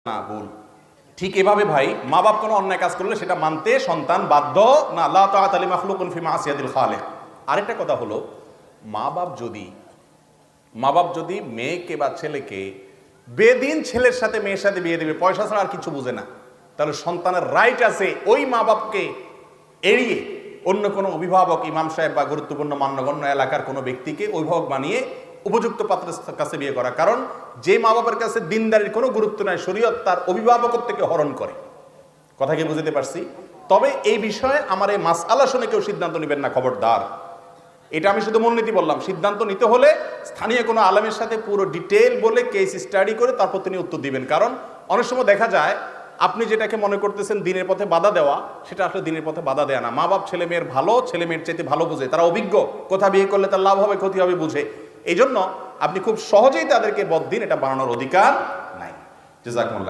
না ভুল। ঠিক এভাবে ভাই মা বাপ কোনো অন্যায় কাজ করলে সেটা মানতে সন্তান বাধ্য না। লা তাআতা লি মাখলুকিন ফি মাসিয়াতিল খালিক। আরেকটা কথা হলো, মা বাপ যদি মেয়েকে বা ছেলেকে বেদিন ছেলের সাথে মেয়ের সাথে বিয়ে দেবে, পয়সা ছাড়া আর কিছু বুঝে না, তাহলে সন্তানের রাইট আছে ওই মা বাপকে এড়িয়ে অন্য কোনো অভিভাবক, ইমাম সাহেব বা গুরুত্বপূর্ণ মান্যগণ্য এলাকার কোনো ব্যক্তিকে অভিভাবক বানিয়ে উপযুক্ত পাত্রের কাছে বিয়ে করা। কারণ যে মা বাবার কাছে দিনদারির কোনো গুরুত্ব নাই, শরীয়ত তার অভিভাবকত্ব থেকে হরণ করে। কথা কি বুঝতে পারছি? তবে এই বিষয়ে আমার এই মাসআলা শুনে কেউ সিদ্ধান্ত নেবেন না, খবরদার। এটা আমি শুধু মূলনীতি বললাম। সিদ্ধান্ত নিতে হলে স্থানীয় কোনো আলেমের সাথে পুরো ডিটেল বলে কেস স্টাডি করে তারপর তিনি উত্তর দিবেন। কারণ অনেক সময় দেখা যায় আপনি যেটাকে মনে করতেছেন দিনের পথে বাধা দেওয়া, সেটা আসলে দিনের পথে বাধা দেয়া না। মা বাপ ছেলে মেয়ের ভালো, ছেলে মেয়ের চাইতে ভালো বুঝে, তারা অভিজ্ঞ, কোথা বিয়ে করলে তার লাভ হবে ক্ষতি হবে বুঝে। এই জন্য আপনি খুব সহজেই তাদেরকে বদ্দিন এটা বানানোর অধিকার নাই। জাযাকুমুল্লাহ।